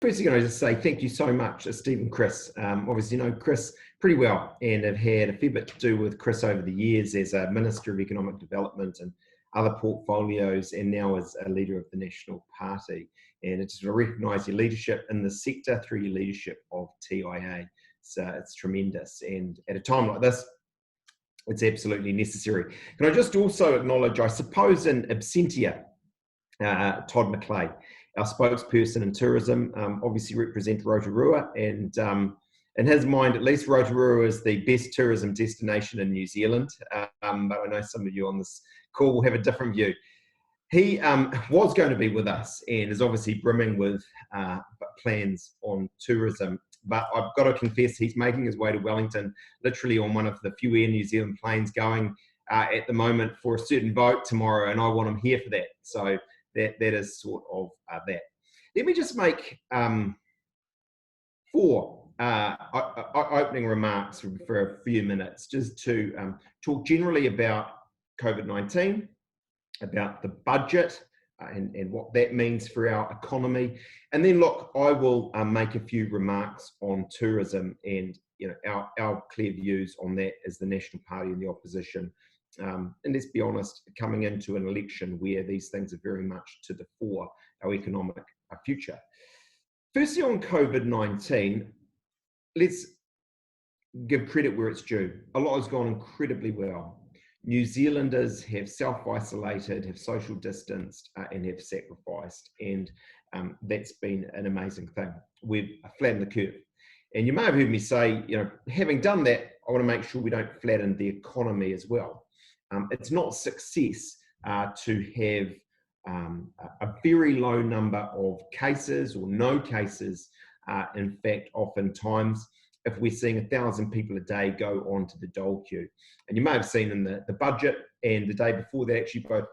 Firstly, can I just say thank you so much to Steve and Chris. Obviously, you know Chris pretty well and have had a fair bit to do with Chris over the years as a Minister of Economic Development and other portfolios, and now as a leader of the National Party. And it's to recognise your leadership in the sector through your leadership of TIA. So it's tremendous. And at a time like this, it's absolutely necessary. Can I just also acknowledge, I suppose, in absentia, Todd McClay, our spokesperson in tourism, obviously represents Rotorua, and in his mind, at least, Rotorua is the best tourism destination in New Zealand. But I know some of you on this call will have a different view. He was going to be with us and is obviously brimming with plans on tourism. But I've got to confess, he's making his way to Wellington, literally on one of the few Air New Zealand planes going at the moment for a certain vote tomorrow, and I want him here for that. So that is sort of that. Let me just make four opening remarks for a few minutes, just to talk generally about COVID-19, about the budget and what that means for our economy. And then, look, I will make a few remarks on tourism and our clear views on that as the National Party and the opposition. And let's be honest, coming into an election where these things are very much to the fore, our economic future. Firstly, on COVID-19, let's give credit where it's due. A lot has gone incredibly well. New Zealanders have self-isolated, have social distanced, and have sacrificed, and that's been an amazing thing. We've flattened the curve. And you may have heard me say, having done that, I want to make sure we don't flatten the economy as well. It's not success to have a very low number of cases or no cases. In fact, oftentimes, if we're seeing 1,000 people a day go onto the dole queue. And you may have seen in the budget and the day before that, actually both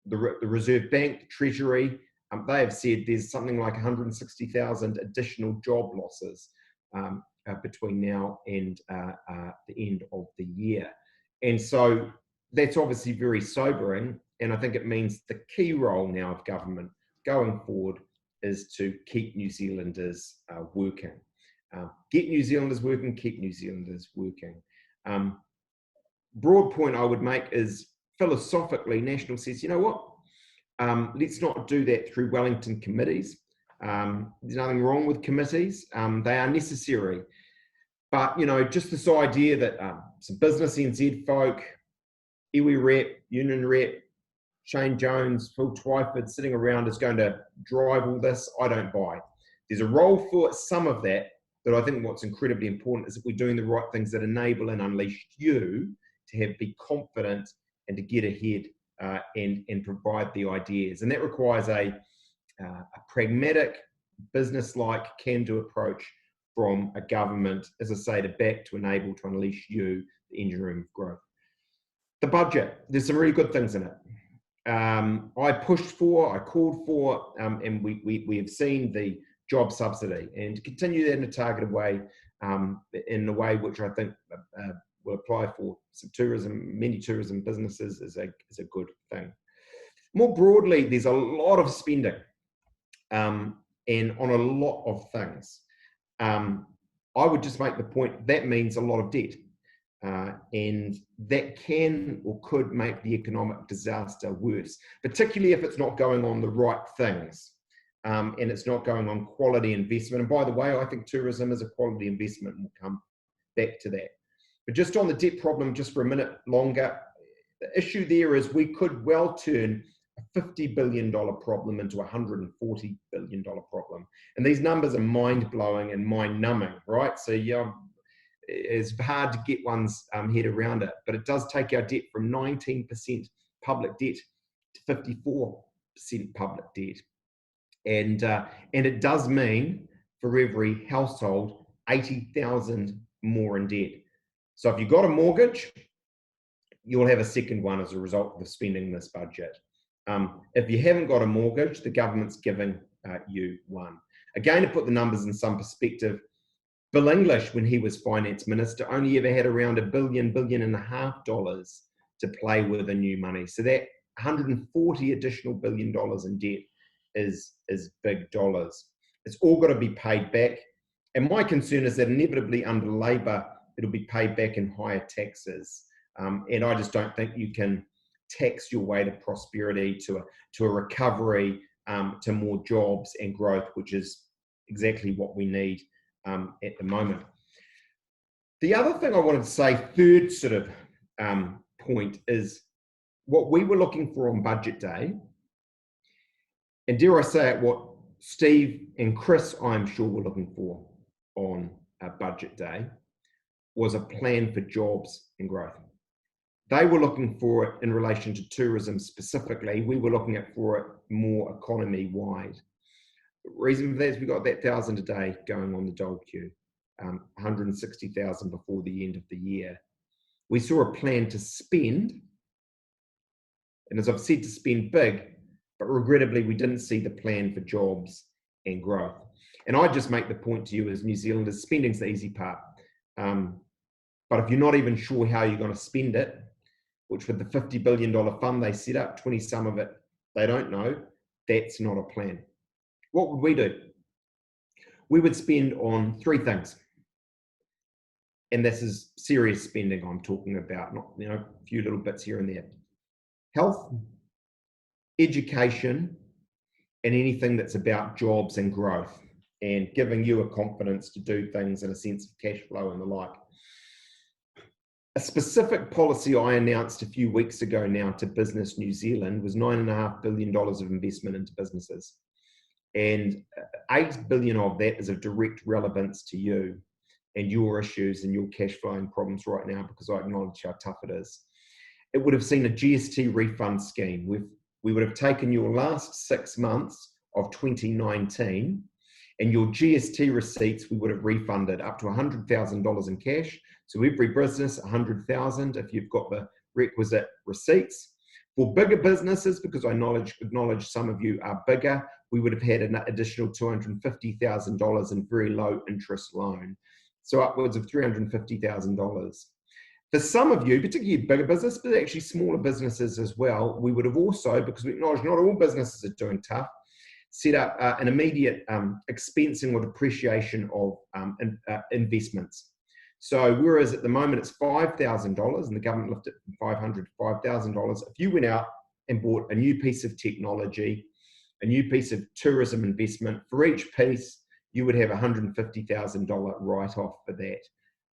the Reserve Bank, Treasury, they have said there's something like 160,000 additional job losses between now and the end of the year. And so that's obviously very sobering. And I think it means the key role now of government going forward is to keep New Zealanders working. Get New Zealanders working, keep New Zealanders working. Broad point I would make is philosophically, National says, you know what? Let's not do that through Wellington committees. There's nothing wrong with committees. They are necessary. But, just this idea that some Business NZ folk, iwi rep, union rep, Shane Jones, Phil Twyford sitting around is going to drive all this, I don't buy. There's a role for some of that, but I think what's incredibly important is that we're doing the right things that enable and unleash you to be confident and to get ahead and provide the ideas. And that requires a pragmatic, business-like, can-do approach from a government, as I say, to enable, to unleash you, the engine room of growth. The budget, there's some really good things in it. I pushed for, I called for, and we have seen the job subsidy, and to continue that in a targeted way, in a way which I think will apply for some tourism, many tourism businesses, is a good thing. More broadly, there's a lot of spending, and on a lot of things. I would just make the point that means a lot of debt. And that can or could make the economic disaster worse, particularly if it's not going on the right things and it's not going on quality investment. And by the way, I think tourism is a quality investment, and we'll come back to that. But just on the debt problem, just for a minute longer, the issue there is we could well turn a $50 billion problem into a $140 billion problem. And these numbers are mind-blowing and mind-numbing, right? So it's hard to get one's head around it, but it does take our debt from 19% public debt to 54% public debt. And it does mean for every household, 80,000 more in debt. So if you've got a mortgage, you'll have a second one as a result of spending this budget. If you haven't got a mortgage, the government's giving you one. Again, to put the numbers in some perspective, Bill English, when he was finance minister, only ever had around $1 billion and a half to play with in new money. So that 140 additional $1 billion in debt is big dollars. It's all got to be paid back. And my concern is that inevitably under Labor, it'll be paid back in higher taxes. And I just don't think you can tax your way to prosperity, to a recovery, to more jobs and growth, which is exactly what we need at the moment. The other thing I wanted to say, third sort of point, is what we were looking for on budget day, and dare I say it, what Steve and Chris, I'm sure, were looking for on budget day, was a plan for jobs and growth. They were looking for it in relation to tourism specifically. We were looking at for it more economy-wide. The reason for that is we got that 1,000 a day going on the dole queue, 160,000 before the end of the year. We saw a plan to spend, and as I've said, to spend big, but regrettably we didn't see the plan for jobs and growth. And I just make the point to you as New Zealanders, spending's the easy part. But if you're not even sure how you're going to spend it, which with the $50 billion fund they set up, 20 some of it they don't know, that's not a plan. What would we do? We would spend on three things. And this is serious spending I'm talking about, not a few little bits here and there. Health, education, and anything that's about jobs and growth and giving you a confidence to do things and a sense of cash flow and the like. A specific policy I announced a few weeks ago now to Business New Zealand was $9.5 billion of investment into businesses. And 8 billion of that is of direct relevance to you and your issues and your cash flowing problems right now, because I acknowledge how tough it is. It would have seen a GST refund scheme. We would have taken your last 6 months of 2019 and your GST receipts, we would have refunded up to $100,000 in cash. So every business, 100,000 if you've got the requisite receipts. For bigger businesses, because I acknowledge some of you are bigger, we would have had an additional $250,000 in very low interest loan. So upwards of $350,000. For some of you, particularly bigger business, but actually smaller businesses as well, we would have also, because we acknowledge not all businesses are doing tough, set up an immediate expensing or depreciation of investments. So whereas at the moment it's $5,000 and the government lifted it from $500 to $5,000, if you went out and bought a new piece of technology, a new piece of tourism investment, for each piece, you would have a $150,000 write-off for that.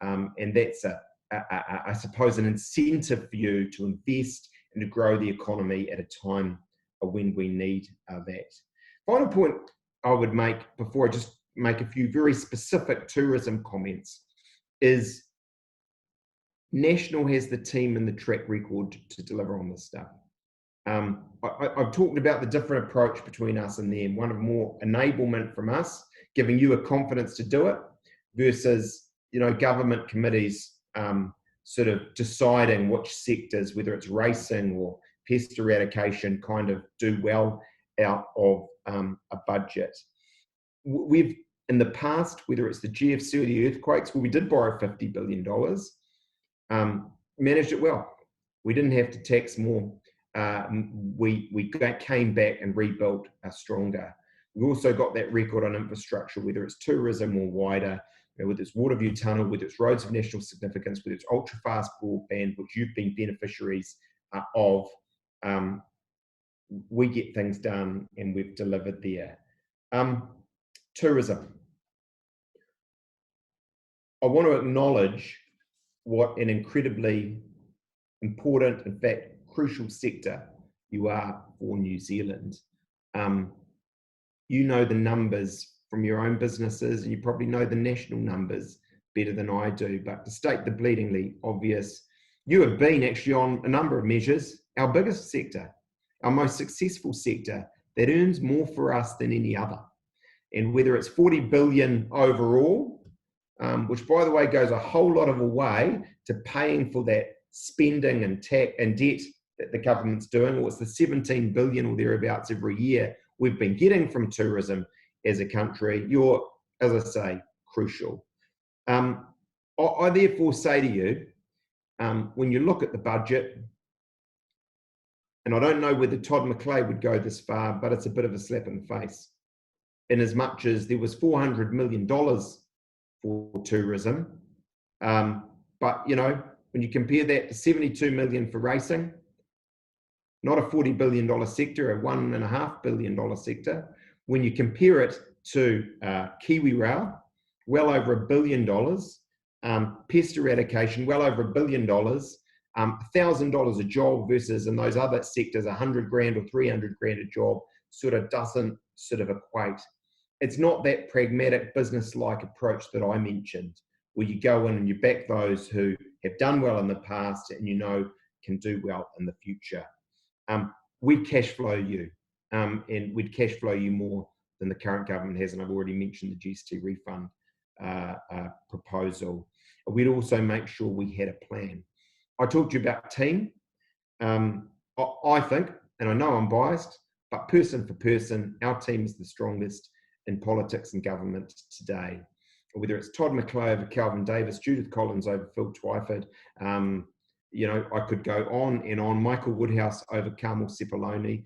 And that's, I suppose, an incentive for you to invest and to grow the economy at a time when we need that. Final point I would make before I just make a few very specific tourism comments is National has the team and the track record to deliver on this stuff. I've talked about the different approach between us and them, one of more enablement from us, giving you a confidence to do it, versus government committees sort of deciding which sectors, whether it's racing or pest eradication, kind of do well out of a budget. We've, in the past, whether it's the GFC or the earthquakes, where we did borrow $50 billion, managed it well. We didn't have to tax more. We came back and rebuilt stronger. We also got that record on infrastructure, whether it's tourism or wider, whether it's Waterview Tunnel, whether it's roads of national significance, whether it's ultra-fast broadband, which you've been beneficiaries of. We get things done and we've delivered there. Tourism. I want to acknowledge what an incredibly important, in fact, crucial sector you are for New Zealand. You know the numbers from your own businesses, and you probably know the national numbers better than I do, but to state the bleedingly obvious, you have been actually on a number of measures our biggest sector, our most successful sector, that earns more for us than any other. And whether it's 40 billion overall, which by the way goes a whole lot of a way to paying for that spending and tax and debt that the government's doing, or it's the 17 billion or thereabouts every year we've been getting from tourism as a country, you're, as I say, crucial. I therefore say to you, when you look at the budget, and I don't know whether Todd McClay would go this far, but it's a bit of a slap in the face. in as much as there was $400 million for tourism. But, you know, when you compare that to 72 million for racing, not a $40 billion sector, a $1.5 billion sector. When you compare it to Kiwi Rail, well over $1 billion, pest eradication, well over $1 billion, $1,000 a job versus in those other sectors, 100 grand or 300 grand a job sort of doesn't sort of equate. It's not that pragmatic business-like approach that I mentioned, where you go in and you back those who have done well in the past and you know can do well in the future. We'd cash flow you, and we'd cash flow you more than the current government has, and I've already mentioned the GST refund proposal. We'd also make sure we had a plan. I talked to you about team. I think, and I know I'm biased, but person for person, our team is the strongest in politics and government today. Whether it's Todd McClay over Calvin Davis, Judith Collins over Phil Twyford, you know, I could go on and on. Michael Woodhouse over Carmel Cepoloni.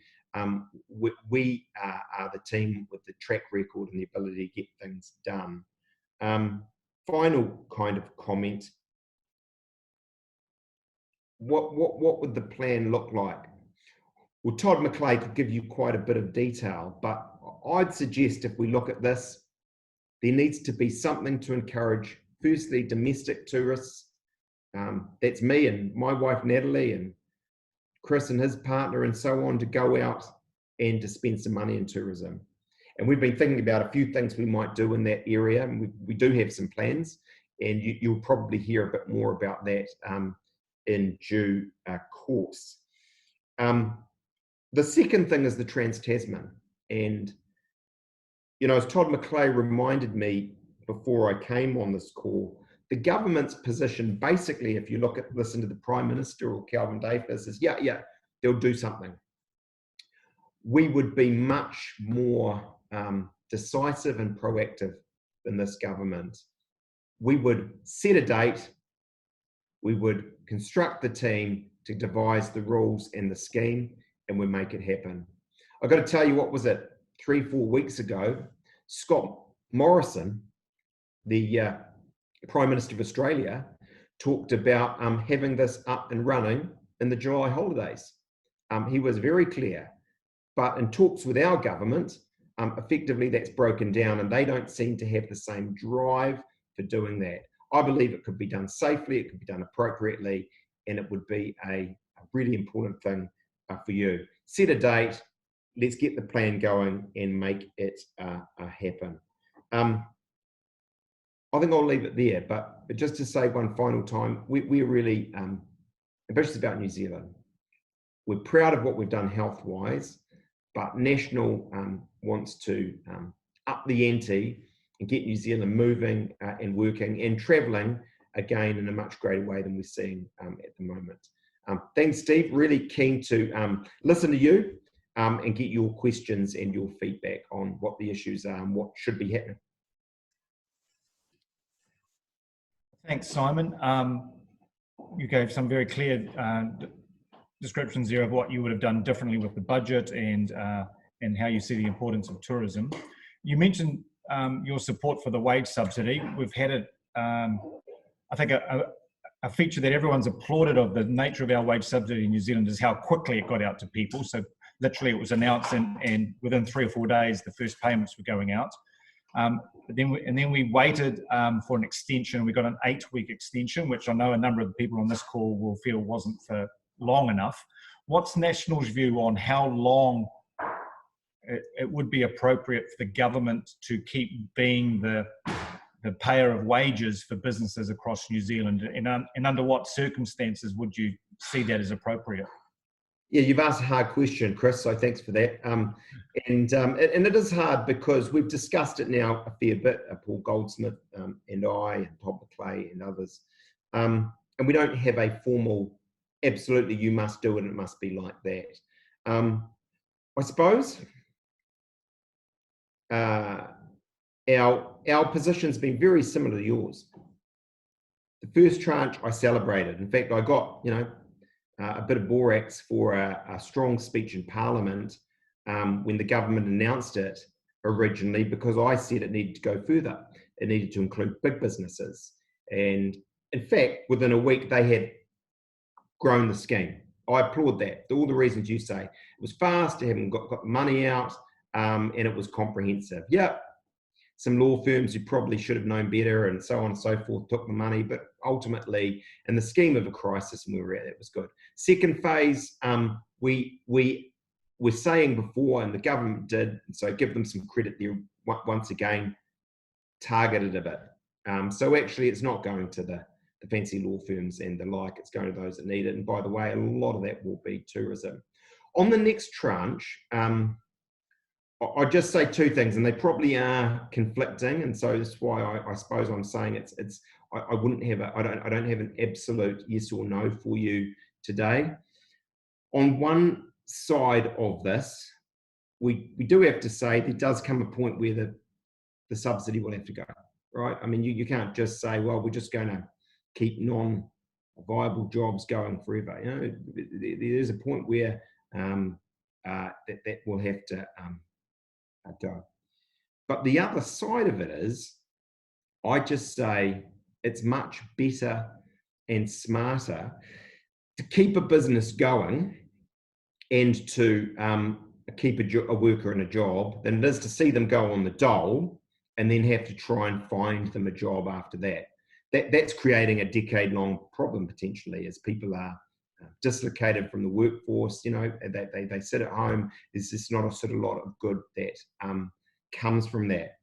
We are the team with the track record and the ability to get things done. Final kind of comment. What would the plan look like? Well, Todd McClay could give you quite a bit of detail, but I'd suggest if we look at this, there needs to be something to encourage, firstly, domestic tourists. That's me and my wife, Natalie, and Chris and his partner and so on, to go out and to spend some money in tourism. And we've been thinking about a few things we might do in that area. And we do have some plans, and you'll probably hear a bit more about that in due course. The second thing is the Trans-Tasman. And, you know, as Todd McClay reminded me before I came on this call, the government's position, basically, if you listen to the Prime Minister or Calvin Davis, is yeah, they'll do something. We would be much more decisive and proactive than this government. We would set a date, we would construct the team to devise the rules and the scheme, and we make it happen. I've got to tell you, what was it, 3-4 weeks ago, Scott Morrison, the Prime Minister of Australia, talked about having this up and running in the July holidays. He was very clear, but in talks with our government, effectively that's broken down, and they don't seem to have the same drive for doing that. I believe it could be done safely, it could be done appropriately, and it would be a really important thing for you. Set a date, let's get the plan going and make it happen. I think I'll leave it there, but just to say one final time, we're really ambitious about New Zealand. We're proud of what we've done health-wise, but National wants to up the ante and get New Zealand moving and working and travelling again in a much greater way than we're seeing at the moment. Thanks, Steve. Really keen to listen to you and get your questions and your feedback on what the issues are and what should be happening. Thanks, Simon. You gave some very clear descriptions there of what you would have done differently with the budget and how you see the importance of tourism. You mentioned your support for the wage subsidy. We've had it, I think, a feature that everyone's applauded of the nature of our wage subsidy in New Zealand is how quickly it got out to people. So literally it was announced and within 3 or 4 days, the first payments were going out. But then we waited for an extension. We got an 8-week extension, which I know a number of the people on this call will feel wasn't for long enough. What's National's view on how long it would be appropriate for the government to keep being the payer of wages for businesses across New Zealand, and under what circumstances would you see that as appropriate? Yeah, you've asked a hard question, Chris, so thanks for that. And it is hard because we've discussed it now a fair bit, Paul Goldsmith and I, and Todd McClay and others. And we don't have a formal, absolutely, you must do it and it must be like that. I suppose our position's been very similar to yours. The first tranche I celebrated. In fact, I got, a bit of borax for a strong speech in Parliament when the government announced it originally because I said it needed to go further. It needed to include big businesses. And in fact, within a week, they had grown the scheme. I applaud that. All the reasons you say. It was fast, they haven't got the money out, and it was comprehensive. Yeah, some law firms who probably should have known better and so on and so forth took the money, but ultimately, in the scheme of a crisis and where we're at, it was good. Second phase, we were saying before, and the government did, so give them some credit there once again, targeted a bit. So actually, it's not going to the fancy law firms and the like, it's going to those that need it. And by the way, a lot of that will be tourism. On the next tranche, I'll just say two things, and they probably are conflicting, and so that's why I suppose I'm saying I wouldn't have I don't have an absolute yes or no for you today. On one side of this, we do have to say there does come a point where the subsidy will have to go, right? I mean, you can't just say, well, we're just going to keep non-viable jobs going forever. You know, there is a point where that will have to go. But the other side of it is, I just say it's much better and smarter to keep a business going and to keep a worker in a job than it is to see them go on the dole and then have to try and find them a job after that. That's creating a decade-long problem potentially, as people are dislocated from the workforce. You know, they sit at home. There's just not a sort of lot of good that comes from that.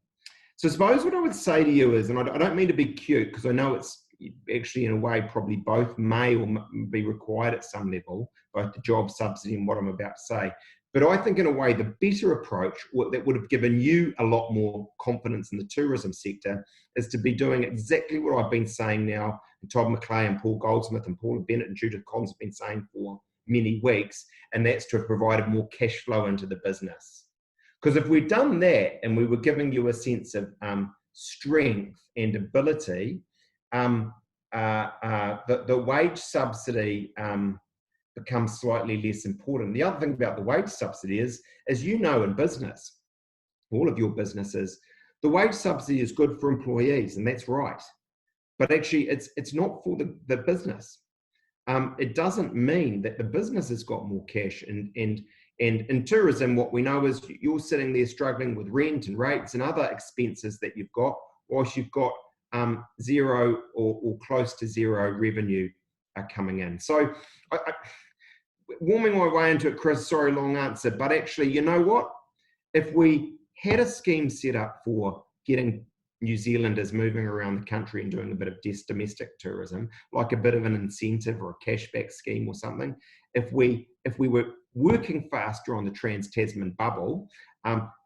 So I suppose what I would say to you is, and I don't mean to be cute, because I know it's actually in a way probably both may or be required at some level, both the job subsidy and what I'm about to say. But I think in a way the better approach that would have given you a lot more confidence in the tourism sector is to be doing exactly what I've been saying now, and Todd McClay and Paul Goldsmith and Paula Bennett and Judith Collins have been saying for many weeks, and that's to have provided more cash flow into the business. Because if we'd done that and we were giving you a sense of strength and ability, the wage subsidy becomes slightly less important. The other thing about the wage subsidy is, as you know in business, all of your businesses, the wage subsidy is good for employees, and that's right. But actually, it's not for the business. It doesn't mean that the business has got more cash. And in tourism, what we know is you're sitting there struggling with rent and rates and other expenses that you've got, whilst you've got zero or close to zero revenue coming in. So warming my way into it, Chris, sorry, long answer, but actually, you know what? If we had a scheme set up for getting New Zealanders moving around the country and doing a bit of domestic tourism, like a bit of an incentive or a cashback scheme or something, if we were working faster on the Trans-Tasman bubble,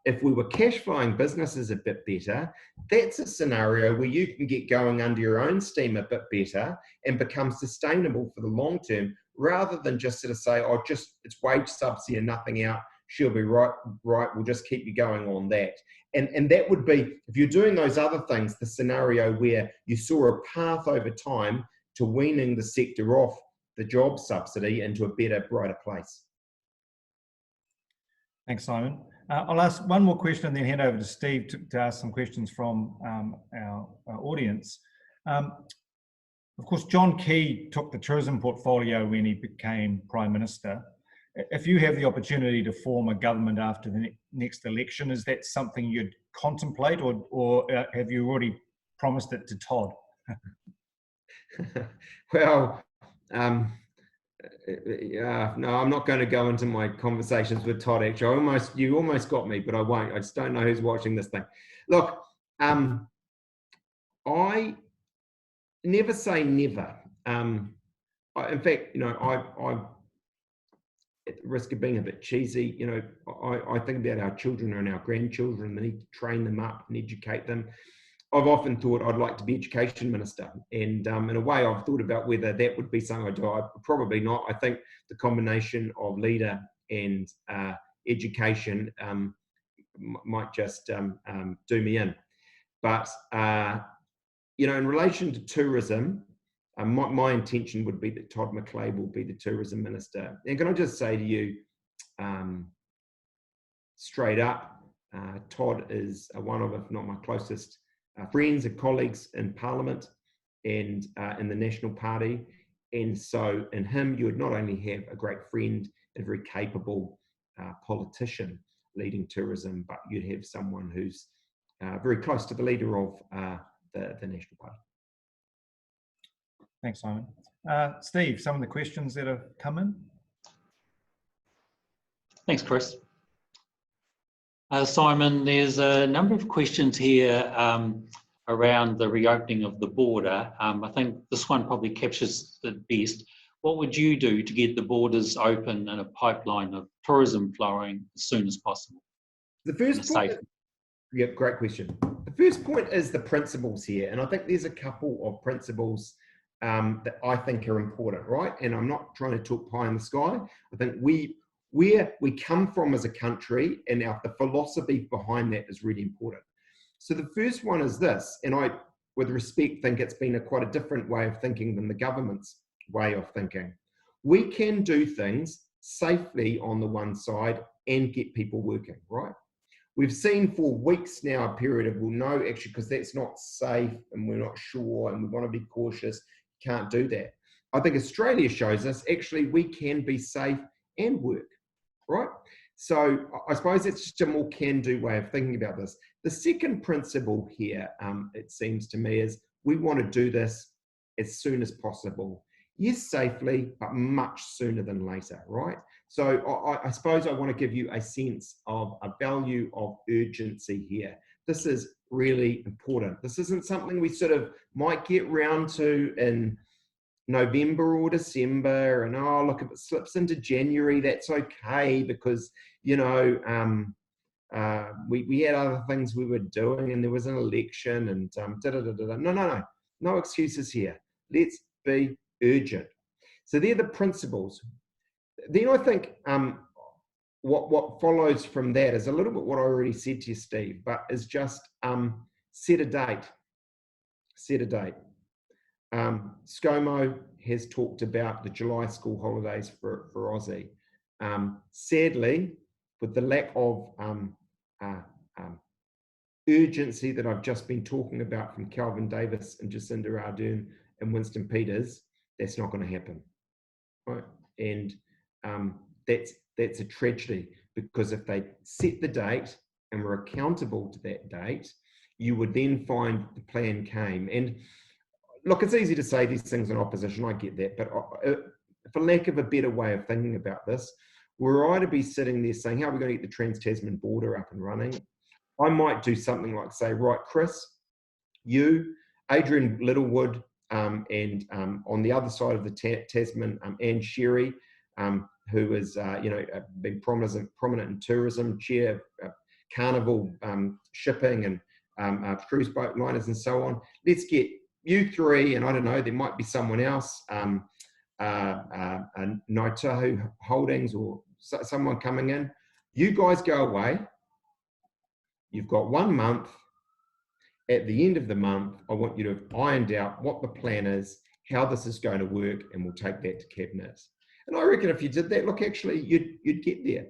if we were cash flowing businesses a bit better, that's a scenario where you can get going under your own steam a bit better and become sustainable for the long term, rather than just sort of say, oh, it's wage subsidy and nothing out. She'll be right, we'll just keep you going on that. And that would be, if you're doing those other things, the scenario where you saw a path over time to weaning the sector off the job subsidy into a better, brighter place. Thanks, Simon. I'll ask one more question and then hand over to Steve to ask some questions from our audience. Of course, John Key took the tourism portfolio when he became Prime Minister. If you have the opportunity to form a government after the next election, is that something you'd contemplate, or have you already promised it to Todd? Well, no, I'm not going to go into my conversations with Todd. Actually, you almost got me, but I won't. I just don't know who's watching this thing. Look, I never say never. In fact, I at the risk of being a bit cheesy, I think about our children and our grandchildren. They need to train them up and educate them. I've often thought I'd like to be education minister, and in a way I've thought about whether that would be something I'd do. Probably not. I think the combination of leader and education might just do me in. But in relation to tourism, my intention would be that Todd McClay will be the tourism minister. And can I just say to you, straight up, Todd is one of, if not my closest friends and colleagues in Parliament and in the National Party. And so in him, you would not only have a great friend, a very capable politician leading tourism, but you'd have someone who's very close to the leader of the National Party. Thanks, Simon. Steve, some of the questions that have come in. Thanks, Chris. Simon, there's a number of questions here around the reopening of the border. I think this one probably captures it best. What would you do to get the borders open and a pipeline of tourism flowing as soon as possible? The first point, yeah, great question. The first point is the principles here, and I think there's a couple of principles that I think are important, right? And I'm not trying to talk pie in the sky. I think where we come from as a country and the philosophy behind that is really important. So the first one is this, and I, with respect, think it's been quite a different way of thinking than the government's way of thinking. We can do things safely on the one side and get people working, right? We've seen for weeks now a period of, well, no, actually, because that's not safe and we're not sure and we want to be cautious, can't do that. I think Australia shows us actually we can be safe and work, right? So I suppose it's just a more can-do way of thinking about this. The second principle here, it seems to me, is we want to do this as soon as possible. Yes, safely, but much sooner than later, right? So I suppose I want to give you a sense of a value of urgency here. This is really important. This isn't something we sort of might get round to in November or December, and oh, look, if it slips into January, that's okay because, you know, we had other things we were doing and there was an election and no excuses here. Let's be urgent. So they're the principles. Then I think what follows from that is a little bit what I already said to you, Steve, but is just set a date. Set a date. ScoMo has talked about the July school holidays for Aussie. Sadly, with the lack of urgency that I've just been talking about from Kelvin Davis and Jacinda Ardern and Winston Peters, that's not going to happen, right? And that's a tragedy, because if they set the date and were accountable to that date, you would then find the plan came. And look, it's easy to say these things in opposition, I get that, but for lack of a better way of thinking about this, were I to be sitting there saying, how are we going to get the Trans-Tasman border up and running? I might do something like say, right, Chris, you, Adrian Littlewood, and on the other side of the Tasman, Anne Sherry, who is, been prominent in tourism, chair Carnival shipping and cruise boat liners and so on. Let's get you three, and I don't know, there might be someone else, Naitahu Holdings or someone coming in. You guys go away. You've got 1 month. At the end of the month, I want you to have ironed out what the plan is, how this is going to work, and we'll take that to Cabinet. And I reckon if you did that, look, actually, you'd get there,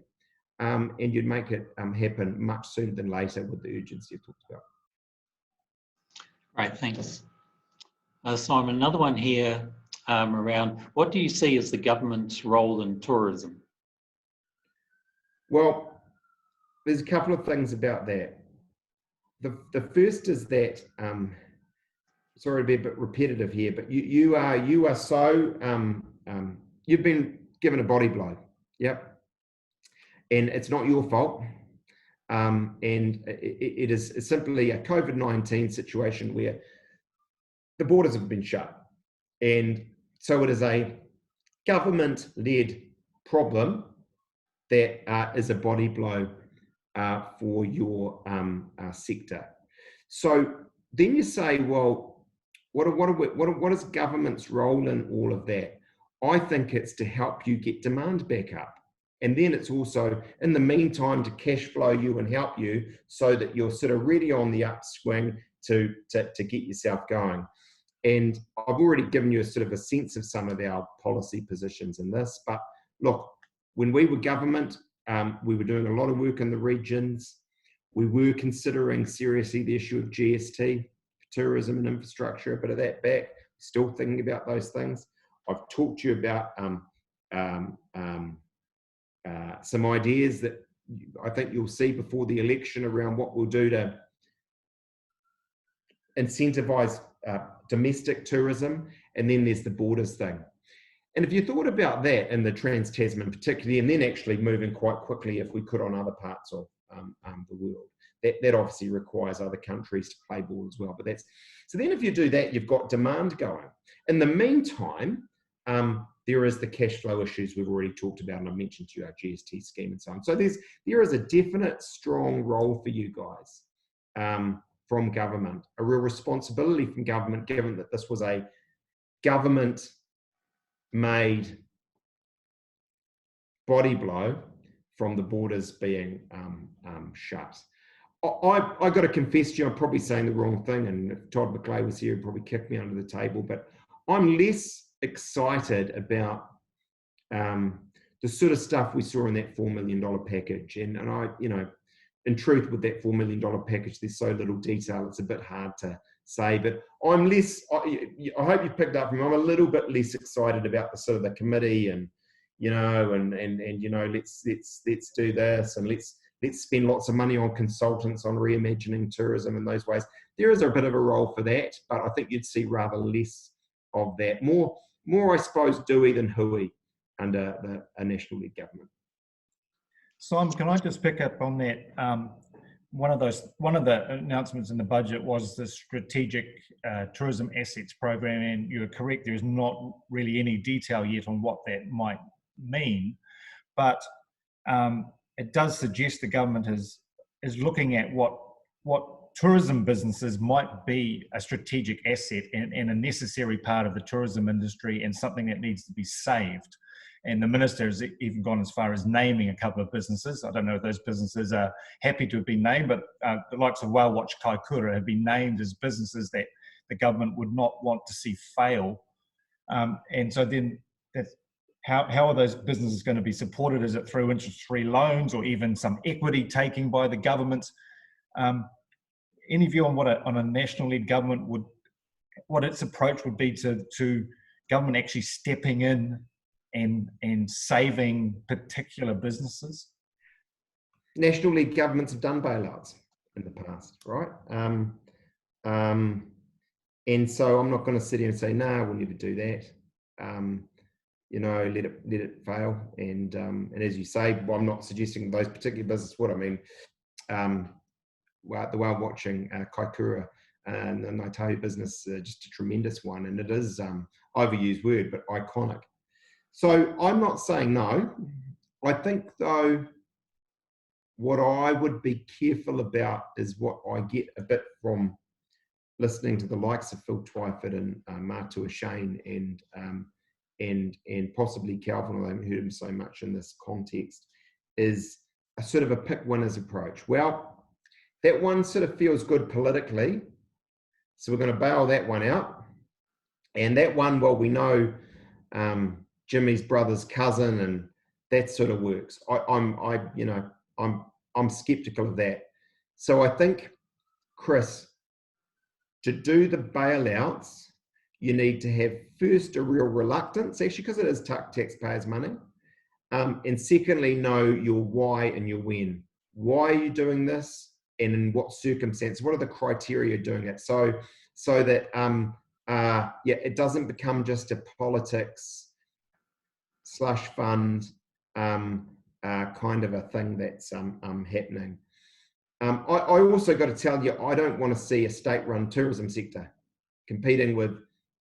and you'd make it happen much sooner than later with the urgency I talked about. Right, thanks. Simon, another one here around, what do you see as the government's role in tourism? Well, there's a couple of things about that. The first is that, sorry to be a bit repetitive here, but you are so, you've been given a body blow, yep, and it's not your fault, and it is simply a COVID-19 situation where the borders have been shut, and so it is a government-led problem that is a body blow for your sector. So then you say, well, what is government's role in all of that? I think it's to help you get demand back up. And then it's also, in the meantime, to cash flow you and help you so that you're sort of ready on the upswing to get yourself going. And I've already given you a sort of a sense of some of our policy positions in this. But look, when we were government, we were doing a lot of work in the regions. We were considering seriously the issue of GST, tourism and infrastructure, a bit of that back. Still thinking about those things. I've talked to you about some ideas that I think you'll see before the election around what we'll do to incentivise domestic tourism, and then there's the borders thing. And if you thought about that in the Trans-Tasman particularly, and then actually moving quite quickly if we could on other parts of the world, that obviously requires other countries to play ball as well. But that's, so then if you do that, you've got demand going. In the meantime, there is the cash flow issues we've already talked about, and I mentioned to you our GST scheme and so on. So there is a definite strong role for you guys from government, a real responsibility from government, given that this was a government-made body blow from the borders being shut. I got to confess to you, I'm probably saying the wrong thing, and if Todd McClay was here, he'd probably kick me under the table, but I'm less excited about the sort of stuff we saw in that $4 million package. And I, you know, in truth, with that $4 million package, there's so little detail, it's a bit hard to say, but I'm less, I hope you picked up from me, I'm a little bit less excited about the sort of the committee and, you know, and you know, let's do this, and let's spend lots of money on consultants on reimagining tourism in those ways. There is a bit of a role for that, but I think you'd see rather less of that. More I suppose, doey than hooey under a national-led government. Simon, can I just pick up on that? One of the announcements in the budget was the strategic tourism assets program, and you're correct, there's not really any detail yet on what that might mean, but it does suggest the government is looking at what tourism businesses might be a strategic asset and a necessary part of the tourism industry, and something that needs to be saved. And the minister has even gone as far as naming a couple of businesses. I don't know if those businesses are happy to have been named, but the likes of Whale Watch Kaikoura have been named as businesses that the government would not want to see fail. And so then how are those businesses going to be supported? Is it through interest-free loans or even some equity taking by the government? Any view on what a national-led government what its approach would be to government actually stepping in and saving particular businesses? National-led governments have done bailouts in the past, right? And so I'm not going to sit here and say, no, we'll never do that. You know, let it fail. And as you say, well, I'm not suggesting those particular businesses would. I mean, the whale watching Kaikoura and the Ngātahu business, just a tremendous one. And it is overused word, but iconic. So I'm not saying no. I think, though, what I would be careful about is what I get a bit from listening to the likes of Phil Twyford and Matua Shane and possibly Calvin, although I haven't heard him so much in this context, is a sort of a pick winners approach. Well, that one sort of feels good politically, so we're going to bail that one out. And that one, well, we know Jimmy's brother's cousin, and that sort of works. I'm skeptical of that. So I think, Chris, to do the bailouts, you need to have first a real reluctance, actually, because it is taxpayers' money, and secondly, know your why and your when. Why are you doing this, and in what circumstances? What are the criteria doing it? So that it doesn't become just a politics slush fund kind of a thing that's happening. I also got to tell you, I don't want to see a state-run tourism sector competing with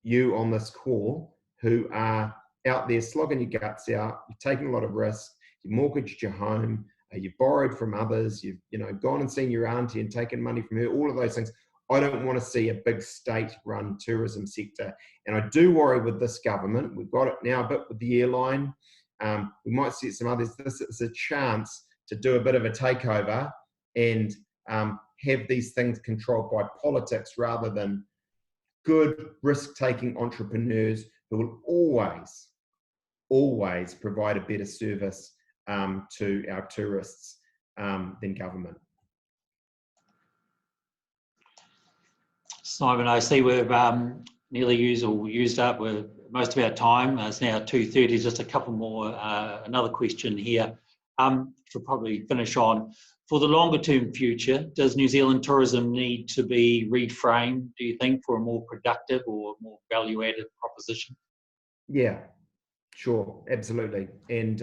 you on this call, who are out there slogging your guts out. You've taken a lot of risk. You've mortgaged your home. You've borrowed from others. You've gone and seen your auntie and taken money from her. All of those things. I don't want to see a big state-run tourism sector. And I do worry with this government. We've got it now a bit with the airline. We might see some others. This is a chance to do a bit of a takeover and have these things controlled by politics rather than good risk-taking entrepreneurs who will always provide a better service to our tourists than government. Simon, I see we've nearly used up most of our time. It's now 2:30. Just a couple more. Another question here to probably finish on. For the longer term future, does New Zealand tourism need to be reframed, do you think, for a more productive or more value-added proposition? Yeah, sure, absolutely. And,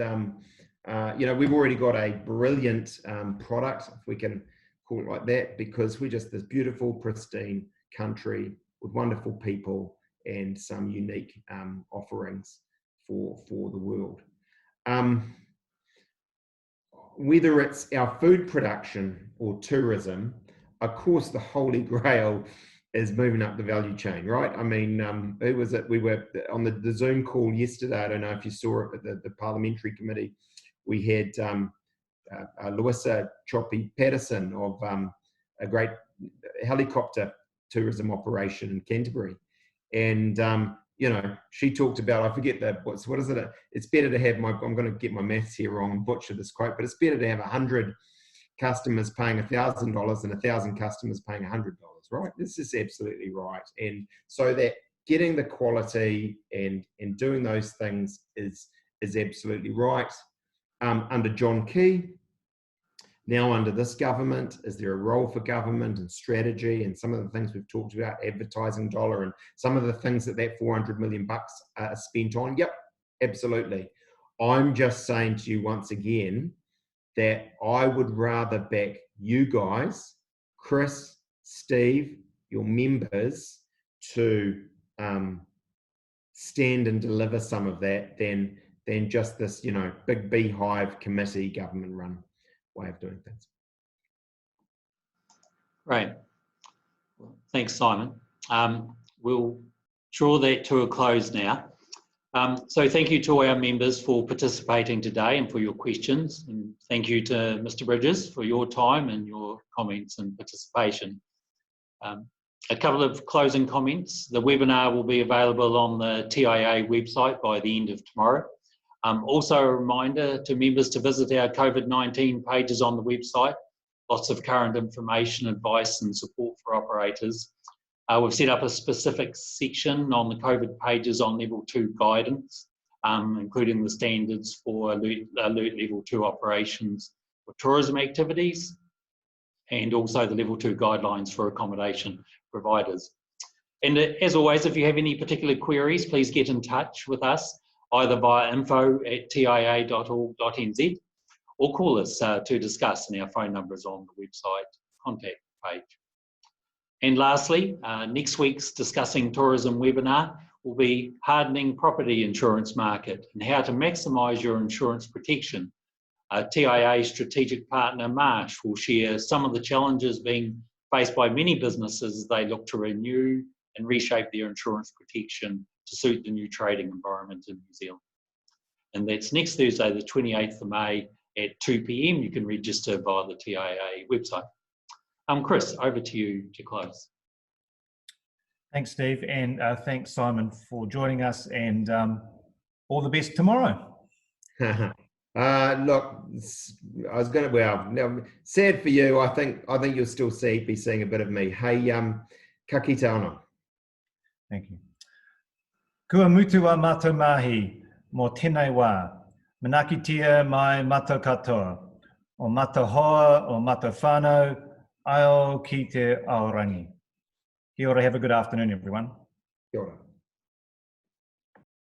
we've already got a brilliant product, if we can call it like that, because we're just this beautiful, pristine country with wonderful people and some unique offerings for the world. Whether it's our food production or tourism, of course, the holy grail is moving up the value chain, right? I mean, who was it? We were on the Zoom call yesterday. I don't know if you saw it, but the parliamentary committee, we had Louisa Choppy Patterson of a great helicopter tourism operation in Canterbury. And, she talked about, I forget what is it? It's better to have I'm going to get my maths here wrong and butcher this quote, but it's better to have 100 customers paying $1,000 than 1,000 customers paying $100, right? This is absolutely right. And so that getting the quality and doing those things is absolutely right. Under John Key, now under this government, is there a role for government and strategy and some of the things we've talked about, advertising dollar and some of the things that 400 million bucks are spent on? Yep, absolutely. I'm just saying to you once again that I would rather back you guys, Chris, Steve, your members, to stand and deliver some of that than just this, big beehive committee government run way of doing things. Great. Well, thanks, Simon. We'll draw that to a close now. So thank you to all our members for participating today and for your questions. And thank you to Mr. Bridges for your time and your comments and participation. A couple of closing comments. The webinar will be available on the TIA website by the end of tomorrow. Also a reminder to members to visit our COVID-19 pages on the website. Lots of current information, advice and support for operators. We've set up a specific section on the COVID pages on level 2 guidance, including the standards for alert level 2 operations for tourism activities, and also the level 2 guidelines for accommodation providers. And as always, if you have any particular queries, please get in touch with us either via info@tia.org.nz or call us to discuss, and our phone number is on the website contact page. And lastly, next week's Discussing Tourism webinar will be Hardening Property Insurance Market and How to Maximise Your Insurance Protection. TIA strategic partner Marsh will share some of the challenges being faced by many businesses as they look to renew and reshape their insurance protection to suit the new trading environment in New Zealand. And that's next Thursday, the 28th of May at 2 p.m. You can register via the TIA website. Chris, over to you to close. Thanks, Steve, and thanks, Simon, for joining us, and all the best tomorrow. Look, I was going to, now, sad for you, I think you'll still be seeing a bit of me. Hey, ka kite anō. Thank you. Kua mutua mātou mahi mō tēnei wā, manakitia mai mātou katoa, o mātou hoa, o mātou whānau, Ao ki te aorangi. Kia ora, have a good afternoon, everyone. Kia ora.